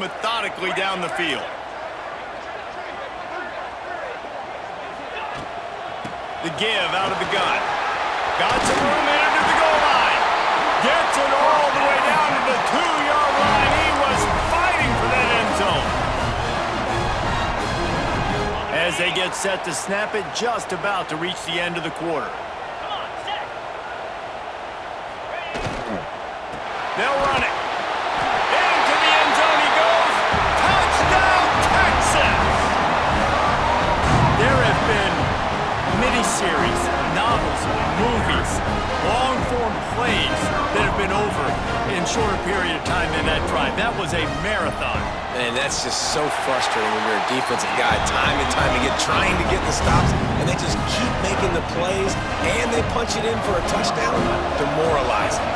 methodically down the field. The give out of the gun. Got some room in under the goal line. Gets it all the way down to the 2-yard line. He was fighting for that end zone. As they get set to snap it, just about to reach the end of the quarter. They'll run it. Into the end zone he goes. Touchdown, Texas! There have been miniseries, novels, movies, long-form plays that have been over in shorter period of time than that drive. That was a marathon. And that's just so frustrating when you're a defensive guy. Time and time again, trying to get the stops, and they just keep making the plays, and they punch it in for a touchdown. Demoralizing.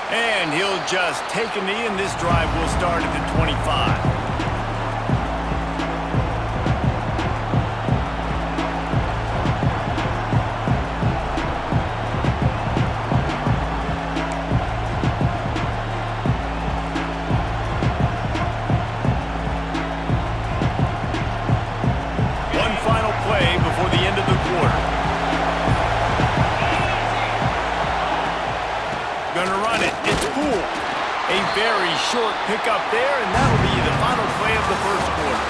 And he'll just take a knee, and this drive will start at the 25. One final play before the end of the quarter. Gonna run it. It's Poole. A very short pickup there, and that'll be the final play of the first quarter.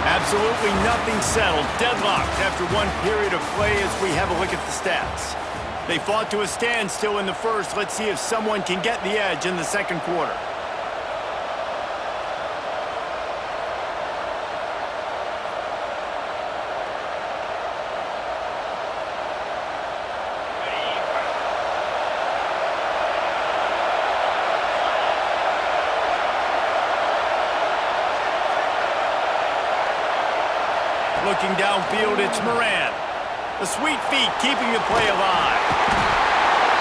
Absolutely nothing settled. Deadlocked after one period of play as we have a look at the stats. They fought to a standstill in the first. Let's see if someone can get the edge in the second quarter. Looking downfield, it's Moran. The sweet feet keeping the play alive.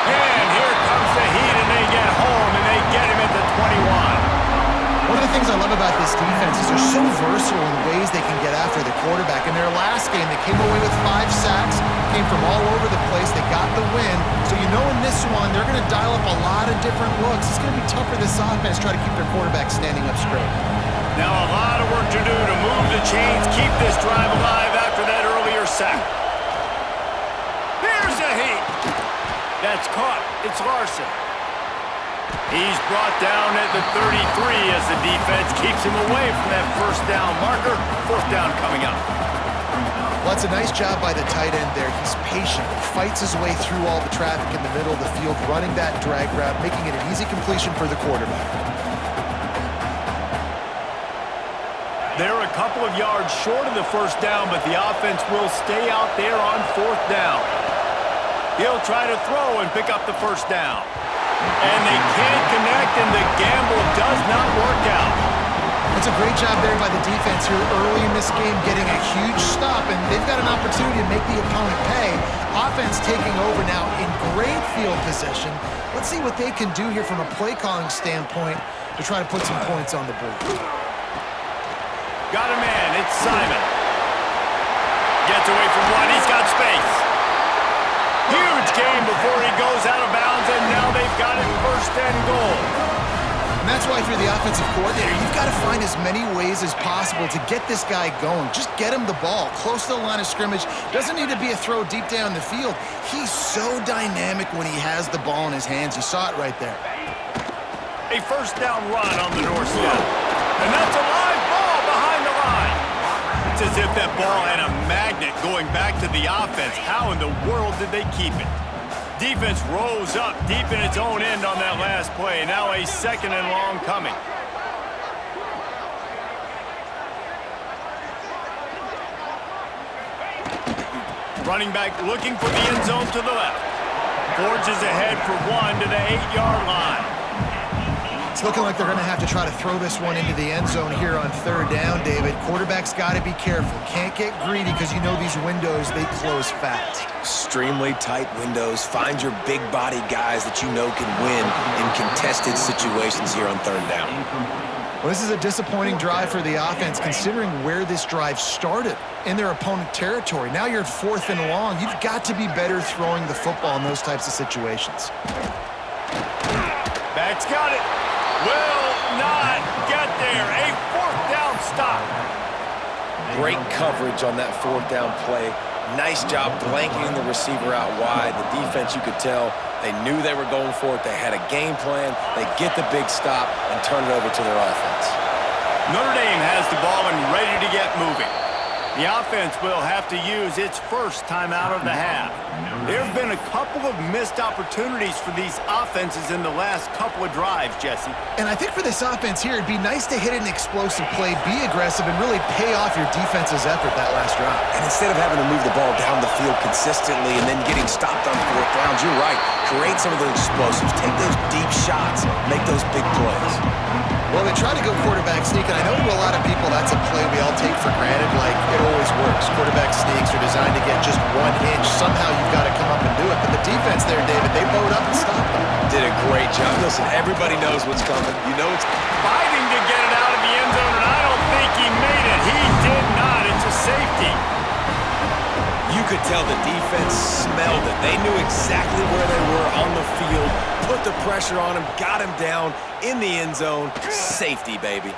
And here comes the heat, and they get home, and they get him at the 21. One of the things I love about this defense is they're so versatile in the ways they can get after the quarterback. In their last game, they came away with 5 sacks, came from all over the place. They got the win. So you know in this one, they're going to dial up a lot of different looks. It's going to be tough for this offense to try to keep their quarterback standing up straight. Now a lot of work to do to move the chains, keep this drive alive after that earlier sack. Here's a heat. That's caught. It's Larson. He's brought down at the 33 as the defense keeps him away from that first down marker. Fourth down coming up. Well, that's a nice job by the tight end there. He's patient, fights his way through all the traffic in the middle of the field, running that drag route, making it an easy completion for the quarterback. They're a couple of yards short of the first down, but the offense will stay out there on fourth down. He'll try to throw and pick up the first down. And they can't connect, and the gamble does not work out. That's a great job there by the defense here early in this game, getting a huge stop, and they've got an opportunity to make the opponent pay. Offense taking over now in great field position. Let's see what they can do here from a play-calling standpoint to try to put some points on the board. Got a man, it's Simon. Gets away from one, he's got space. Huge game before he goes out of bounds, and now they've got it first and goal. And that's why if you're the offensive coordinator, you've got to find as many ways as possible to get this guy going. Just get him the ball, close to the line of scrimmage. Doesn't need to be a throw deep down the field. He's so dynamic when he has the ball in his hands. You saw it right there. A first down run on the doorstep. And that's a live ball behind the line. It's as if that ball had a magnet going back to the offense. How in the world did they keep it? Defense rose up deep in its own end on that last play. Now a second and long coming. Running back looking for the end zone to the left. Forges ahead for one to the 8-yard line. It's looking like they're going to have to try to throw this one into the end zone here on third down, David. Quarterback's got to be careful. Can't get greedy because you know these windows, they close fast. Extremely tight windows. Find your big body guys that you know can win in contested situations here on third down. Well, this is a disappointing drive for the offense, considering where this drive started, in their opponent territory. Now you're at 4th and long. You've got to be better throwing the football in those types of situations. Back's got it. Will not get there. A 4th down stop. Great coverage on that 4th down play. Nice job blanketing the receiver out wide. The defense, you could tell, they knew they were going for it. They had a game plan. They get the big stop and turn it over to their offense. Notre Dame has the ball and ready to get moving. The offense will have to use its first timeout of the half. There have been a couple of missed opportunities for these offenses in the last couple of drives, Jesse. And I think for this offense here, it'd be nice to hit an explosive play, be aggressive, and really pay off your defense's effort that last drive. And instead of having to move the ball down the field consistently and then getting stopped on 4th downs, you're right. Create some of those explosives. Take those deep shots. Make those big plays. Well, they try to go quarterback sneak, and I know to a lot of people that's a play we all take for granted, like it always works. Quarterback sneaks are designed to get just 1 inch. Somehow you've got to come up and do it. But the defense there, David, they bowed up and stopped them. Did a great job. Listen, everybody knows what's coming. You know it's Fighting to get it out of the end zone, and I don't think he made it. He did not. It's a safety. You could tell the defense smelled it. They knew exactly where they were on the field, put the pressure on him, got him down in the end zone. Safety, baby.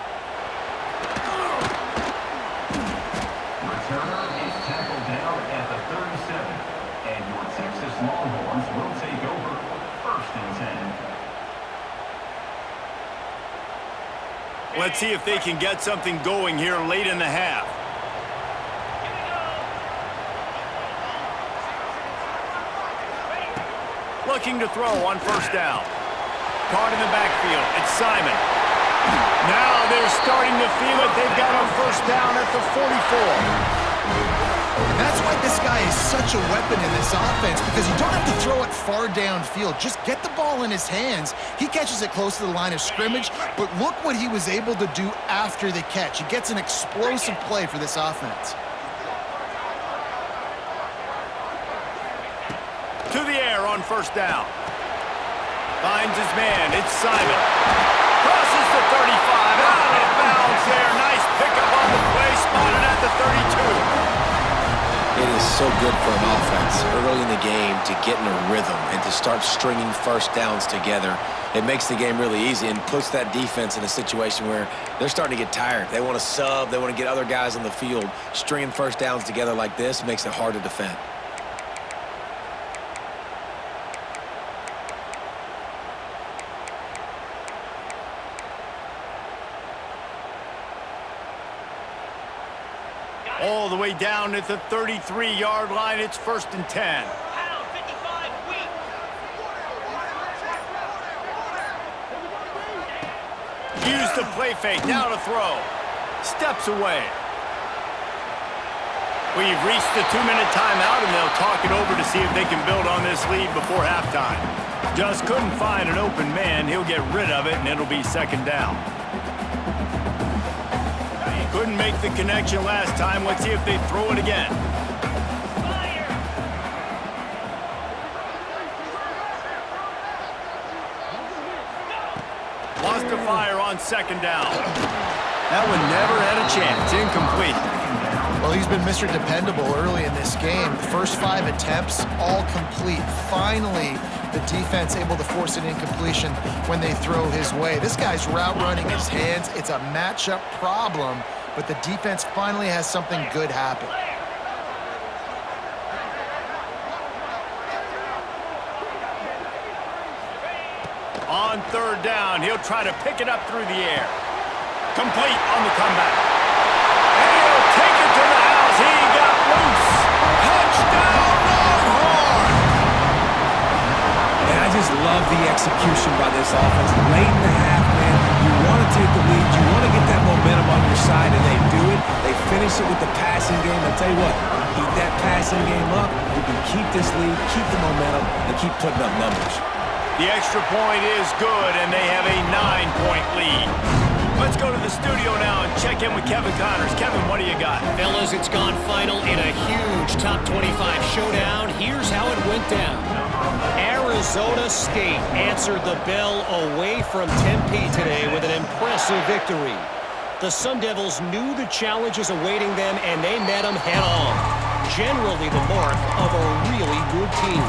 Returner is tackled down at the 37, and your Texas Longhorns will take over 1st and 10. Let's see if they can get something going here late in the half. Looking to throw on 1st down. Caught in the backfield. It's Simon. Now they're starting to feel it. They've got a 1st down at the 44. That's why this guy is such a weapon in this offense, because you don't have to throw it far downfield. Just get the ball in his hands. He catches it close to the line of scrimmage, but look what he was able to do after the catch. He gets an explosive play for this offense. To the air on 1st down. Finds his man. It's Simon. Crosses the 35. Out of bounds there. Nice pickup on the play. Spotted at the 32. It is so good for an offense early in the game to get in a rhythm and to start stringing 1st downs together. It makes the game really easy and puts that defense in a situation where they're starting to get tired. They want to sub. They want to get other guys on the field. Stringing 1st downs together like this makes it hard to defend. All the way down at the 33-yard line. It's 1st and 10. Use the play fake. Now to throw. Steps away. We've reached the 2-minute timeout, and they'll talk it over to see if they can build on this lead before halftime. Just couldn't find an open man. He'll get rid of it, and it'll be 2nd down. Couldn't make the connection last time. Let's see if they throw it again. Lost a fire on 2nd down. That one never had a chance. Incomplete. Well, he's been Mr. Dependable early in this game. The first 5 attempts, all complete. Finally, the defense able to force an incompletion when they throw his way. This guy's route running his hands. It's a matchup problem, but the defense finally has something good happen. On 3rd down, he'll try to pick it up through the air. Complete on the comeback. And he'll take it to the house. He got loose. Touchdown, Longhorns! And I just love the execution by this offense. Late in the half, man, you want to take the lead. You want to get that momentum on your side, and they do it. They finish it with the passing game. I'll tell you what, keep that passing game up. You can keep this lead, keep the momentum, and keep putting up numbers. The extra point is good, and they have a 9-point lead. Let's go to the studio now and check in with Kevin Connors. Kevin, what do you got? Fellas, it's gone final in a huge top 25 showdown. Here's how it went down. Arizona Arizona State answered the bell away from Tempe today with an impressive victory. The Sun Devils knew the challenges awaiting them, and they met them head-on. Generally the mark of a really good team.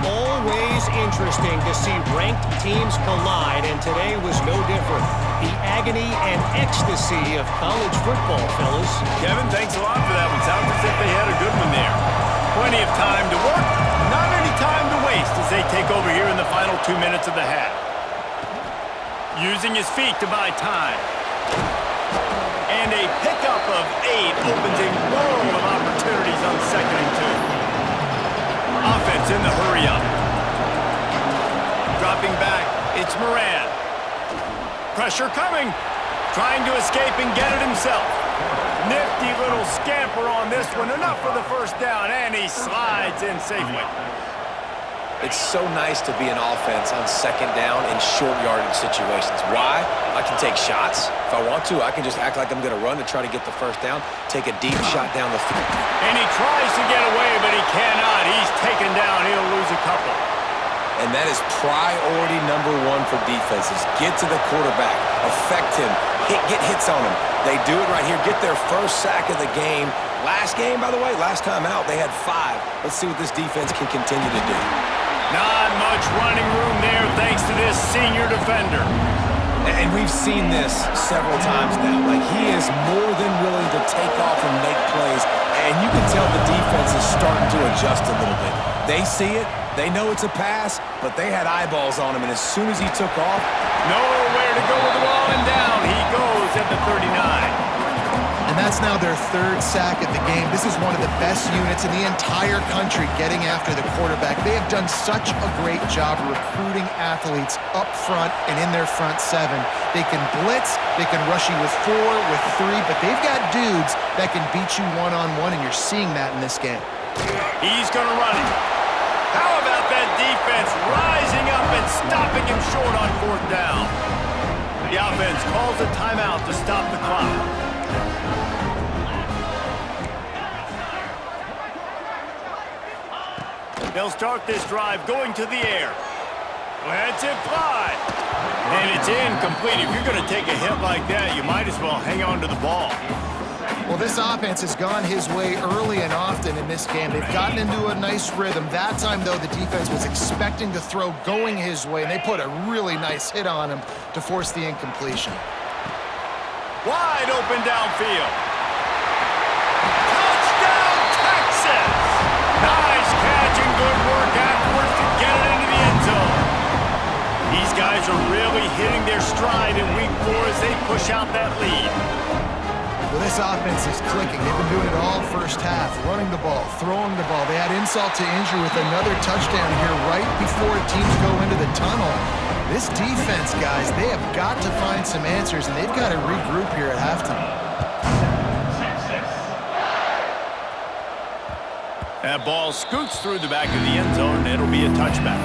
Always interesting to see ranked teams collide, and today was no different. The agony and ecstasy of college football, fellas. Kevin, thanks a lot for that one. Sounds as if they had a good one there. Plenty of time to work, not any time to waste as they take over here in the final 2 minutes of the half. Using his feet to buy time. And a pickup of 8 opens a world of opportunities on 2nd and 2. Offense in the hurry-up. Dropping back, it's Moran. Pressure coming. Trying to escape and get it himself. Nifty little scamper on this one. Enough for the first down, and he slides in safely. It's so nice to be an offense on 2nd down in short yardage situations. Why? I can take shots. If I want to, I can just act like I'm going to run to try to get the first down, take a deep shot down the field. And he tries to get away, but he cannot. He's taken down. He'll lose a couple. And that is priority number 1 for defenses. Get to the quarterback. Affect him. Get hits on him. They do it right here. Get their first sack of the game. Last game, by the way, last time out, they had 5. Let's see what this defense can continue to do. Not much running room there thanks to this senior defender. And we've seen this several times now. Like, he is more than willing to take off and make plays. And you can tell the defense is starting to adjust a little bit. They see it. They know it's a pass, but they had eyeballs on him. And as soon as he took off, nowhere to go with the ball, and down he goes at the 39. And that's now their 3rd sack of the game. This is one of the best units in the entire country getting after the quarterback. They have done such a great job recruiting athletes up front and in their front 7. They can blitz, they can rush you with 4, with 3, but they've got dudes that can beat you one-on-one, and you're seeing that in this game. He's going to run it. How about that defense rising up and stopping him short on 4th down? The offense calls a timeout to stop the clock. They'll start this drive going to the air. Lets it fly. And it's incomplete. If you're going to take a hit like that, you might as well hang on to the ball. Well, this offense has gone his way early and often in this game. They've gotten into a nice rhythm. That time, though, the defense was expecting the throw going his way, and they put a really nice hit on him to force the incompletion. Wide open downfield. Touchdown, Texas! Nice catch and good work afterwards to get it into the end zone. These guys are really hitting their stride in week 4 as they push out that lead. Well, this offense is clicking. They've been doing it all first half, running the ball, throwing the ball. They had insult to injury with another touchdown here right before teams go into the tunnel. This defense, guys, they have got to find some answers, and they've got to regroup here at halftime. That ball scoots through the back of the end zone, and it'll be a touchback.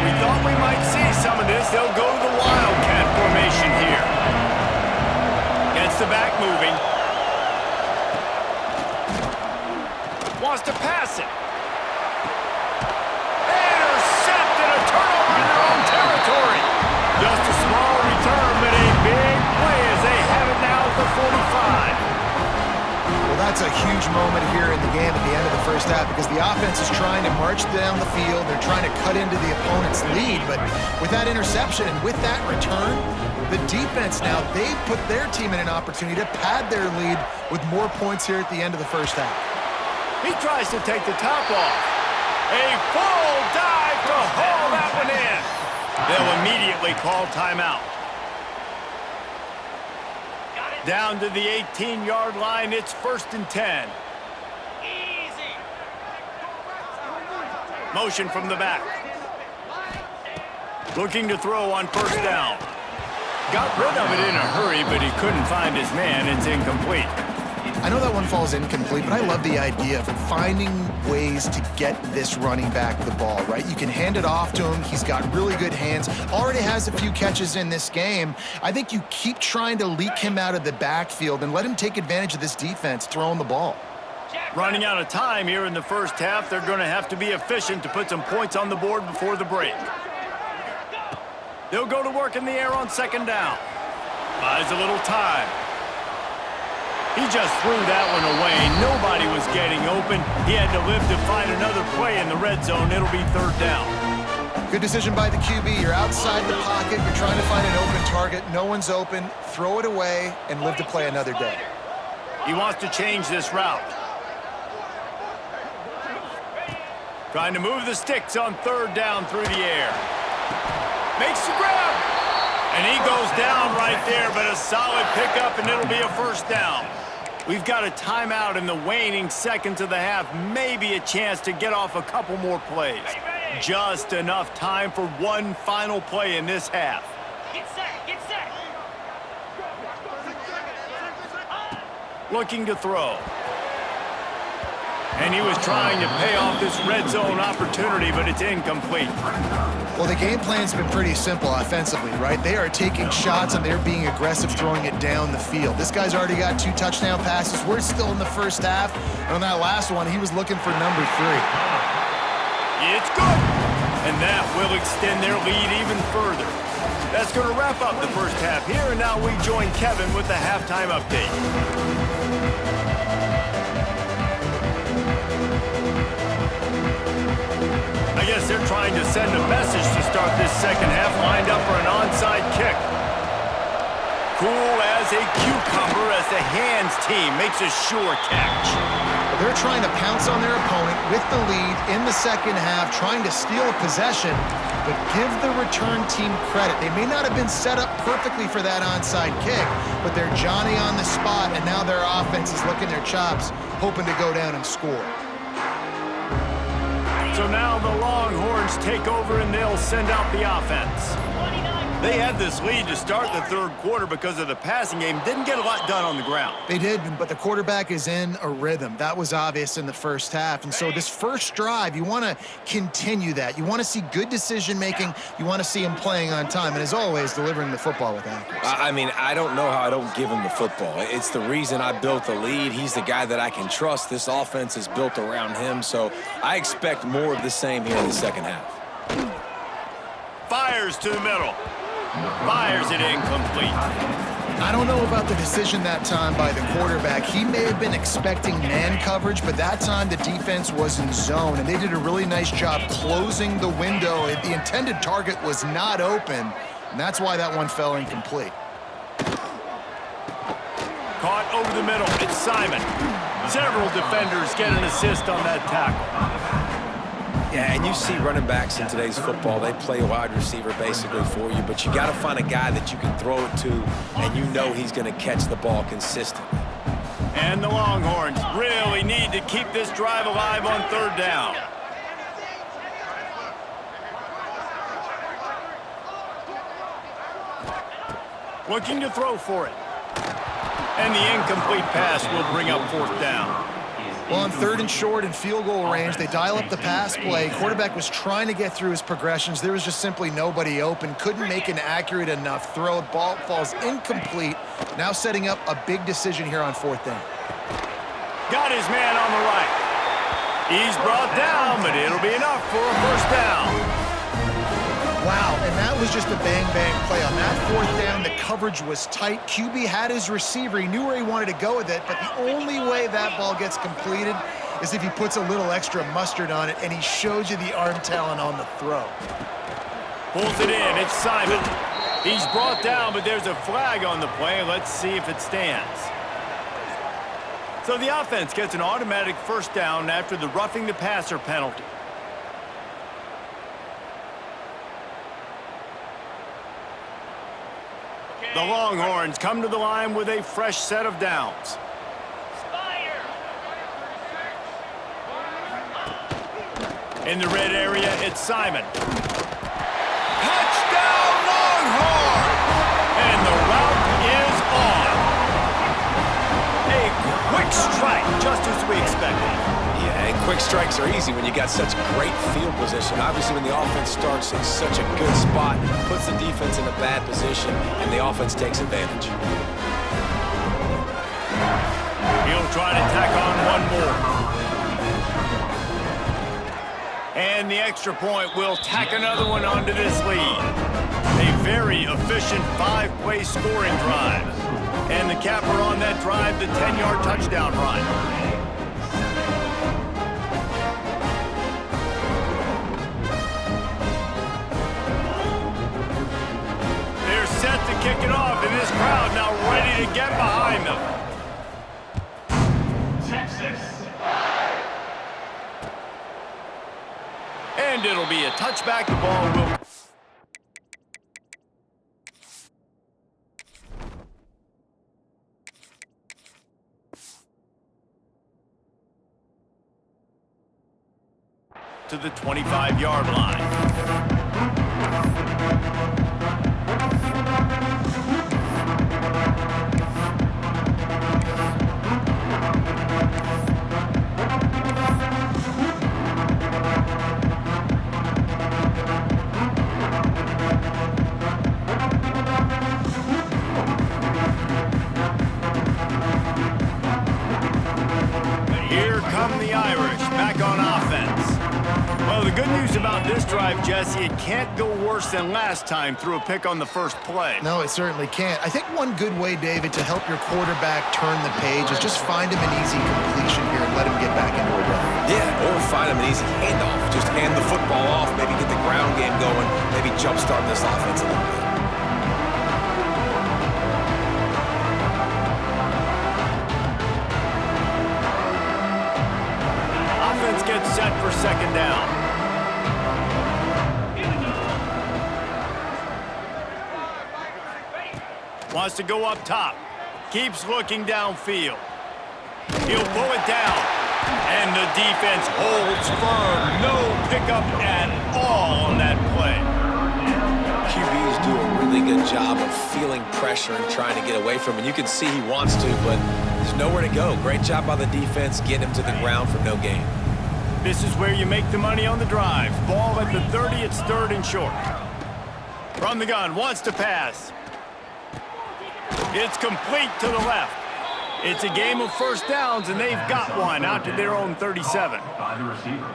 We thought we might see some of this. They'll go to the Wildcat formation here. Gets the back moving. Wants to pass it. Intercepted, a turnover in their own territory. Just a small return, but a big play as they have it now at the 45. Well, that's a huge moment here in the game at the end of the first half because the offense is trying to march down the field. They're trying to cut into the opponent's lead, but with that interception and with that return, the defense now, they've put their team in an opportunity to pad their lead with more points here at the end of the first half. He tries to take the top off. A full dive to haul that one in. They'll immediately call timeout. Down to the 18-yard line, it's 1st and 10. Easy. Motion from the back. Looking to throw on 1st down. Got rid of it in a hurry, but he couldn't find his man. It's incomplete. I know that one falls incomplete, but I love the idea of finding ways to get this running back the ball, right? You can hand it off to him. He's got really good hands. Already has a few catches in this game. I think you keep trying to leak him out of the backfield and let him take advantage of this defense throwing the ball. Running out of time here in the first half, they're going to have to be efficient to put some points on the board before the break. They'll go to work in the air on second down. Buys a little time. He just threw that one away. Nobody was getting open. He had to live to find another play in the red zone. It'll be third down. Good decision by the QB. You're outside the pocket. You're trying to find an open target. No one's open. Throw it away and live to play another day. He wants to change this route. Trying to move the sticks on third down through the air. Makes the grab. And he goes down right there, but a solid pickup, and it'll be a first down. We've got a timeout in the waning seconds of the half. Maybe a chance to get off a couple more plays. Just enough time for one final play in this half. Get set, get set. Looking to throw. And he was trying to pay off this red zone opportunity, but it's incomplete. Well, the game plan's been pretty simple offensively, right? They are taking shots and they're being aggressive, throwing it down the field. This guy's already got 2 touchdown passes. We're still in the first half. And on that last one, he was looking for number 3. It's good. And that will extend their lead even further. That's going to wrap up the first half here, and now we join Kevin with the halftime update. I guess they're trying to send a message to start this second half, lined up for an onside kick. Cool as a cucumber as the hands team makes a sure catch. They're trying to pounce on their opponent with the lead in the second half, trying to steal a possession, but give the return team credit. They may not have been set up perfectly for that onside kick, but they're Johnny on the spot, and now their offense is licking their chops, hoping to go down and score. So now the Longhorns take over and they'll send out the offense. They had this lead to start the third quarter because of the passing game. Didn't get a lot done on the ground. They did, but the quarterback is in a rhythm. That was obvious in the first half. And so this first drive, you want to continue that. You want to see good decision-making. You want to see him playing on time. And as always, delivering the football with accuracy. I mean, I don't know how I don't give him the football. It's the reason I built the lead. He's the guy that I can trust. This offense is built around him. So I expect more of the same here in the second half. Fires to the middle. Fires it incomplete. I don't know about the decision that time by the quarterback. He may have been expecting man coverage, but that time the defense was in zone, and they did a really nice job closing the window. The intended target was not open, and that's why that one fell incomplete. Caught over the middle. It's Simon. Several defenders get an assist on that tackle. Yeah, and you see running backs in today's football, they play wide receiver basically for you, but you got to find a guy that you can throw it to, and you know he's going to catch the ball consistently. And the Longhorns really need to keep this drive alive on third down. Looking to throw for it. And the incomplete pass will bring up fourth down. Well, on third and short and field goal range, they dial up the pass play. Quarterback was trying to get through his progressions. There was just simply nobody open. Couldn't make an accurate enough throw. Ball falls incomplete. Now setting up a big decision here on fourth down. Got his man on the right. He's brought down, but it'll be enough for a first down. Wow, and that was just a bang-bang play. On that fourth down, the coverage was tight. QB had his receiver. He knew where he wanted to go with it, but the only way that ball gets completed is if he puts a little extra mustard on it, and he shows you the arm talent on the throw. Pulls it in. It's Simon. He's brought down, but there's a flag on the play. Let's see if it stands. So the offense gets an automatic first down after the roughing the passer penalty. The Longhorns come to the line with a fresh set of downs. In the red area, it's Simon. Touchdown, Longhorns! And the route is on. A Quick strike, just as we expected. Yeah, and quick strikes are easy when you got such great field position. Obviously, when the offense starts in such a good spot, puts the defense in a bad position, and the offense takes advantage. He'll try to tack on one more. And the extra point will tack another one onto this lead. A very efficient 5-play scoring drive. And the capper on that drive, the 10-yard touchdown run. They're set to kick it off, and this crowd now ready to get behind them. Texas. And it'll be a touchback. The ball will... to the 25-yard line. Here come the Irish, back on offense. Well, the good news about this drive, Jesse, it can't go worse than last time through a pick on the first play. No, it certainly can't. I think one good way, David, to help your quarterback turn the page is just find him an easy completion here and let him get back into a rhythm. Yeah, or find him an easy handoff. Just hand the football off, maybe get the ground game going, maybe jumpstart this offense a little bit. Offense gets set for second down. Wants to go up top. Keeps looking downfield. He'll pull it down. And the defense holds firm. No pickup at all on that play. QBs do a really good job of feeling pressure and trying to get away from it. You can see he wants to, but there's nowhere to go. Great job by the defense getting him to the ground for no gain. This is where you make the money on the drive. Ball at the 30, it's third and short. From the gun, wants to pass. It's complete to the left. It's a game of first downs, and they've got one out to their own 37. By the receiver.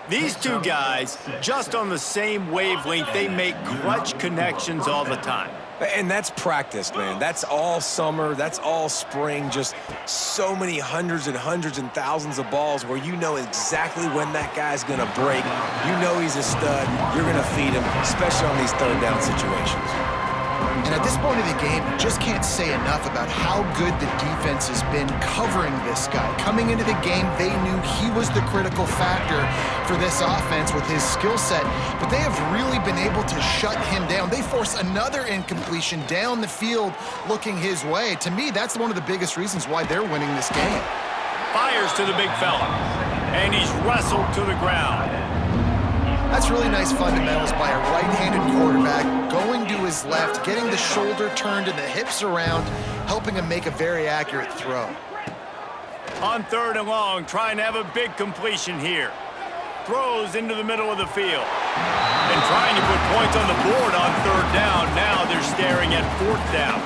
These two guys, just on the same wavelength, they make clutch connections all the time. And that's practiced, man. That's all summer. That's all spring. Just so many hundreds and thousands of balls where you know exactly when that guy's going to break. You know he's a stud. You're going to feed him, especially on these third down situations. And at this point of the game, you just can't say enough about how good the defense has been covering this guy. Coming into the game, they knew he was the critical factor for this offense with his skill set, but they have really been able to shut him down. They force another incompletion down the field looking his way. To me, that's one of the biggest reasons why they're winning this game. Fires to the big fella, and he's wrestled to the ground. That's really nice fundamentals by a right-handed quarterback, going to his left, getting the shoulder turned and the hips around, helping him make a very accurate throw. On third and long, trying to have a big completion here. Throws into the middle of the field. And trying to put points on the board on third down. Now they're staring at fourth down.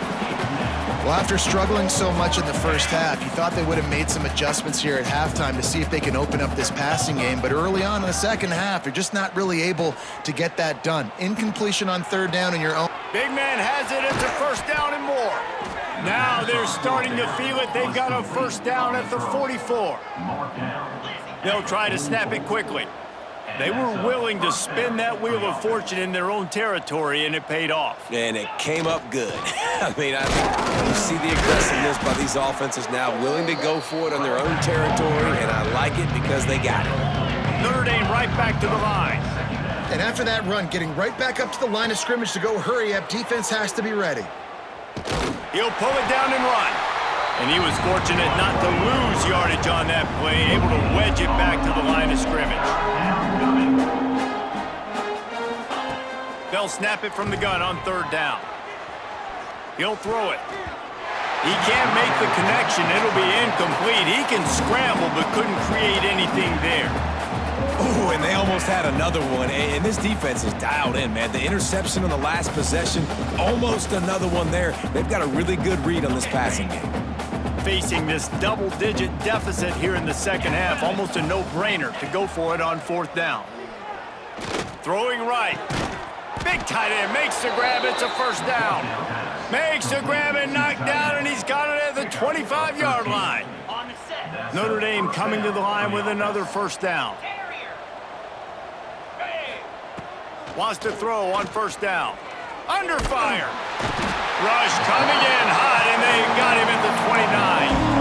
Well, after struggling so much in the first half, you thought they would have made some adjustments here at halftime to see if they can open up this passing game. But early on in the second half, they're just not really able to get that done. Incompletion on third down in your own. Big man has it. It's a first down and more. Now they're starting to feel it. They've got a first down at the 44. They'll try to snap it quickly. They were willing to spin that wheel of fortune in their own territory, and it paid off. And it came up good. I mean, you see the aggressiveness by these offenses now, willing to go for it on their own territory, and I like it because they got it. Notre Dame right back to the line. And after that run, getting right back up to the line of scrimmage to go hurry up, defense has to be ready. He'll pull it down and run. And he was fortunate not to lose yardage on that play, able to wedge it back to the line of scrimmage. They'll snap it from the gun on third down. He'll throw it. He can't make the connection. It'll be incomplete. He can scramble but couldn't create anything there. Oh, and they almost had another one. And this defense is dialed in, man. The interception on the last possession, almost another one there. They've got a really good read on this passing game. Facing this double-digit deficit here in the second half, almost a no-brainer to go for it on fourth down. Throwing right. Big tight end makes the grab. It's a first down. Makes the grab and knocked down, and he's got it at the 25-yard line. Notre Dame coming to the line with another first down. Wants to throw on first down. Under fire. Rush coming in hot, and they got him at the 29.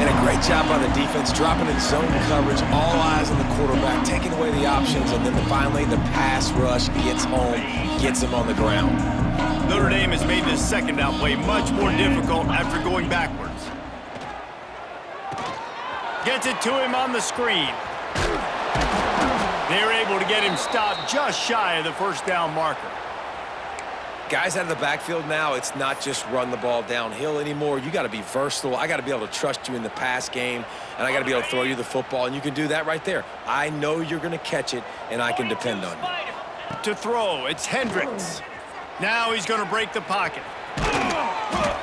And a great job by the defense, dropping in zone coverage, all eyes on the quarterback, taking away the options, and then finally the pass rush gets home, gets him on the ground. Notre Dame has made this second down play much more difficult after going backwards. Gets it to him on the screen. They're able to get him stopped just shy of the first down marker. Guys out of the backfield now, it's not just run the ball downhill anymore. You got to be versatile. I got to be able to trust you in the pass game, and I got to be able to throw you the football, and you can do that right there. I know you're going to catch it, and I can depend on you. To throw, it's Hendricks. Now he's going to break the pocket.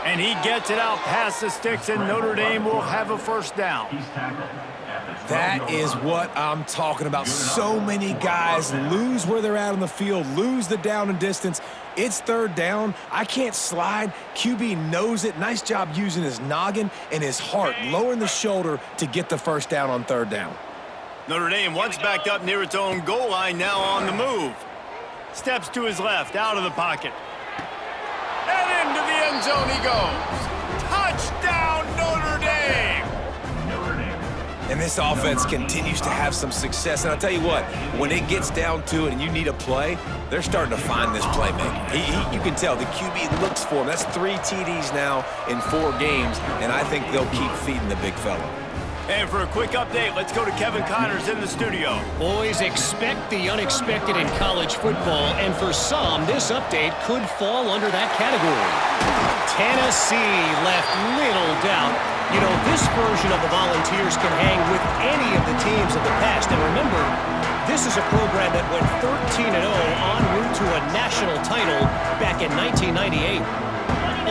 And he gets it out past the sticks, and Notre Dame will have a first down. That is what I'm talking about. So many guys lose where they're at on the field, lose the down and distance. It's third down. I can't slide. QB knows it. Nice job using his noggin and his heart, lowering the shoulder to get the first down on third down. Notre Dame once backed up near its own goal line, now on the move. Steps to his left, out of the pocket. And into the end zone he goes. Touchdown, Notre Dame! And this offense continues to have some success. And I'll tell you what, when it gets down to it and you need a play, they're starting to find this playmaker. You can tell the QB looks for him. That's 3 TDs now in 4 games, and I think they'll keep feeding the big fella. And for a quick update, let's go to Kevin Connors in the studio. Boys, expect the unexpected in college football, and for some, this update could fall under that category. Tennessee left little doubt. You know, this version of the Volunteers can hang with any of the teams of the past. And remember, this is a program that went 13-0 en route to a national title back in 1998.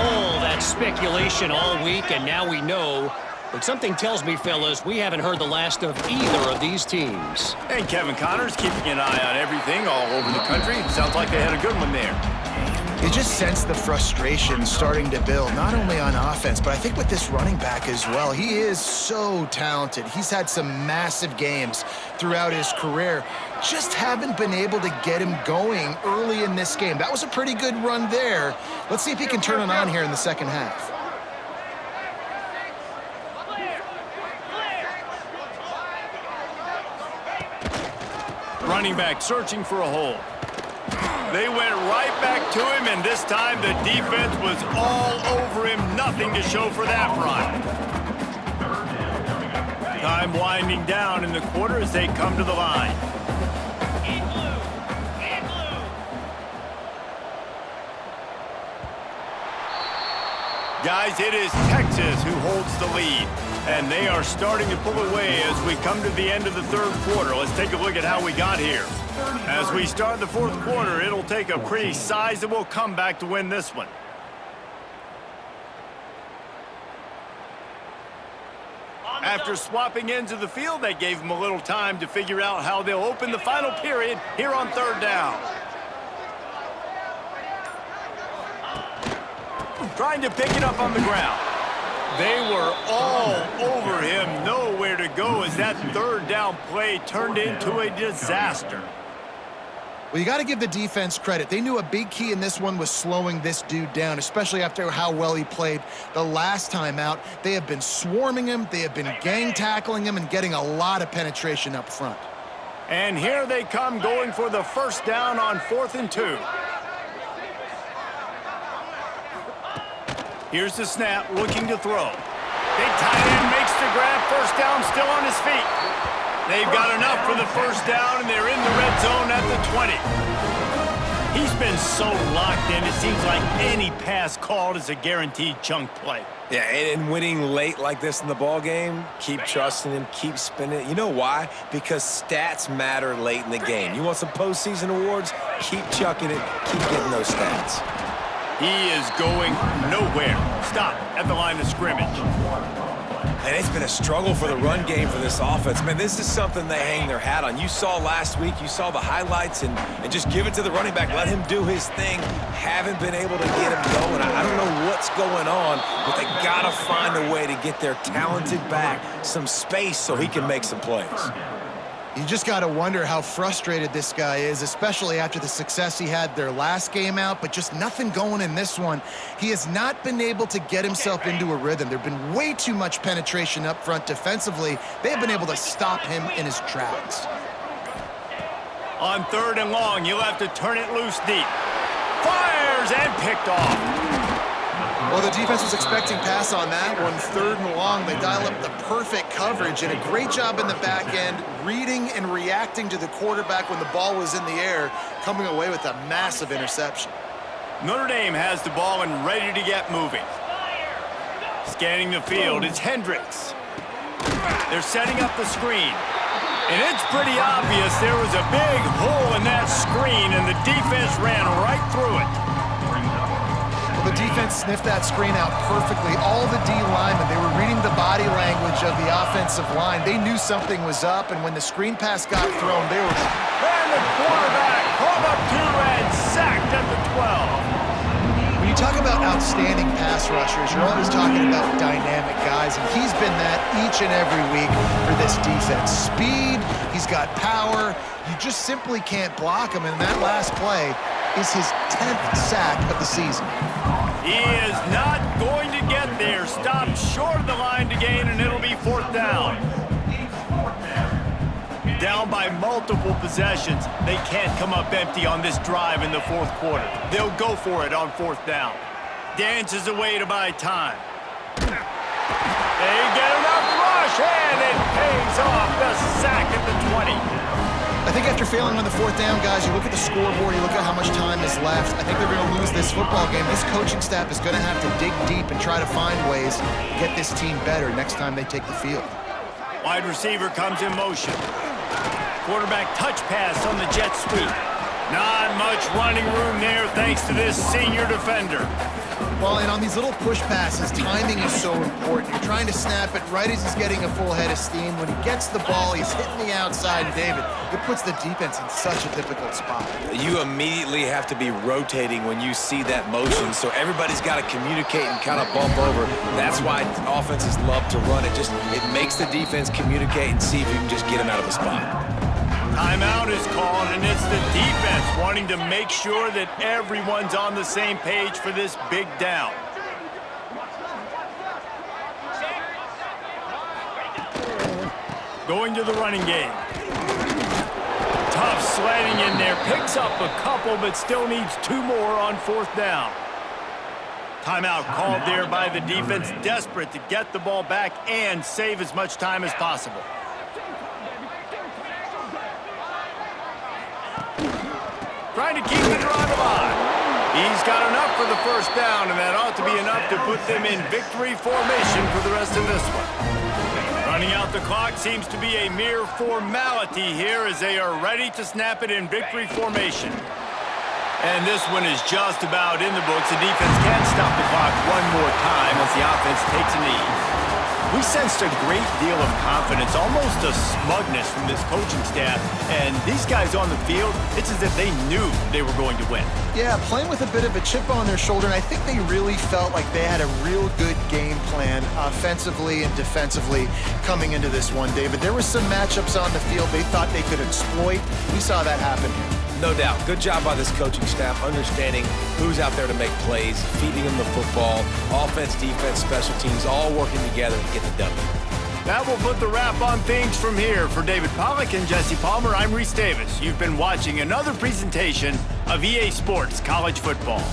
All that speculation all week, and now we know. But something tells me, fellas, we haven't heard the last of either of these teams. And Kevin Connors keeping an eye on everything all over the country. Sounds like they had a good one there. You just sense the frustration starting to build, not only on offense, but I think with this running back as well. He is so talented. He's had some massive games throughout his career. Just haven't been able to get him going early in this game. That was a pretty good run there. Let's see if he can turn it on here in the second half. Running back searching for a hole. They went right back to him, and this time the defense was all over him. Nothing to show for that run. Time winding down in the quarter as they come to the line. Guys, it is Texas who holds the lead, and they are starting to pull away as we come to the end of the third quarter. Let's take a look at how we got here. As we start the fourth quarter, it'll take a pretty sizable comeback to win this one. After swapping ends of the field, they gave them a little time to figure out how they'll open the final period here on third down. Trying to pick it up on the ground. They were all over him, nowhere to go as that third down play turned into a disaster. Well, you got to give the defense credit. They knew a big key in this one was slowing this dude down, especially after how well he played the last time out. They have been swarming him, they have been gang tackling him, and getting a lot of penetration up front. And here they come going for the first down on 4th and 2. Here's the snap, looking to throw. Big tight end makes the grab, first down, still on his feet. They've got enough for the first down, and they're in the red zone at the 20. He's been so locked in, it seems like any pass called is a guaranteed chunk play. Yeah, and winning late like this in the ball game, keep trusting him, keep spinning it. You know why? Because stats matter late in the game. You want some postseason awards? Keep chucking it, keep getting those stats. He is going nowhere. Stop at the line of scrimmage. And it's been a struggle for the run game for this offense. Man, this is something they hang their hat on. You saw last week, you saw the highlights, and just give it to the running back. Let him do his thing. Haven't been able to get him going. I don't know what's going on, but they got to find a way to get their talented back some space so he can make some plays. You just got to wonder how frustrated this guy is, especially after the success he had their last game out, but just nothing going in this one. He has not been able to get himself into a rhythm. There have been way too much penetration up front defensively. They have been able to stop him in his tracks. On 3rd and long, you'll have to turn it loose deep. Fires and picked off. Well, the defense was expecting pass on that one. 3rd and long, they dial up the perfect coverage and a great job in the back end, reading and reacting to the quarterback when the ball was in the air, coming away with a massive interception. Notre Dame has the ball and ready to get moving. Scanning the field, it's Hendricks. They're setting up the screen. And it's pretty obvious there was a big hole in that screen, and the defense ran right through it. Well, the defense sniffed that screen out perfectly. All the D linemen, they were reading the body language of the offensive line. They knew something was up, and when the screen pass got thrown, they were... And the quarterback called up 2 and sacked at the 12. When you talk about outstanding pass rushers, you're always talking about dynamic guys, and he's been that each and every week for this defense. Speed, he's got power. You just simply can't block him, and that last play is his 10th sack of the season. He is not going to get there. Stopped short of the line to gain, and it'll be 4th down. Down by multiple possessions. They can't come up empty on this drive in the 4th quarter. They'll go for it on 4th down. Dances away to buy time. They get enough rush, and it pays off. The sack at the 20. I think after failing on the 4th down, guys, you look at the scoreboard, you look at how much time is left. I think they're going to lose this football game. This coaching staff is going to have to dig deep and try to find ways to get this team better next time they take the field. Wide receiver comes in motion. Quarterback touch pass on the jet sweep. Not much running room there thanks to this senior defender. Well, and on these little push passes, timing is so important. You're trying to snap it right as he's getting a full head of steam. When he gets the ball, he's hitting the outside, and David, it puts the defense in such a difficult spot. You immediately have to be rotating when you see that motion, so everybody's got to communicate and kind of bump over. That's why offenses love to run it. It makes the defense communicate and see if you can just get him out of the spot. Timeout is called, and it's the defense wanting to make sure that everyone's on the same page for this big down. Going to the running game. Tough slanting in there. Picks up a couple, but still needs 2 more on 4th down. Timeout called there by the defense, desperate to get the ball back and save as much time as possible. Trying to keep the drive alive. He's got enough for the 1st down, and that ought to be enough to put them in victory formation for the rest of this one. Running out the clock seems to be a mere formality here as they are ready to snap it in victory formation. And this one is just about in the books. The defense can't stop the clock one more time as the offense takes a knee. We sensed a great deal of confidence, almost a smugness from this coaching staff. And these guys on the field, it's as if they knew they were going to win. Yeah, playing with a bit of a chip on their shoulder, and I think they really felt like they had a real good game plan offensively and defensively coming into this one, David. There were some matchups on the field they thought they could exploit. We saw that happen here. No doubt. Good job by this coaching staff understanding who's out there to make plays, feeding them the football, offense, defense, special teams, all working together to get the W. That will put the wrap on things from here. For David Pollack and Jesse Palmer, I'm Reese Davis. You've been watching another presentation of EA Sports College Football.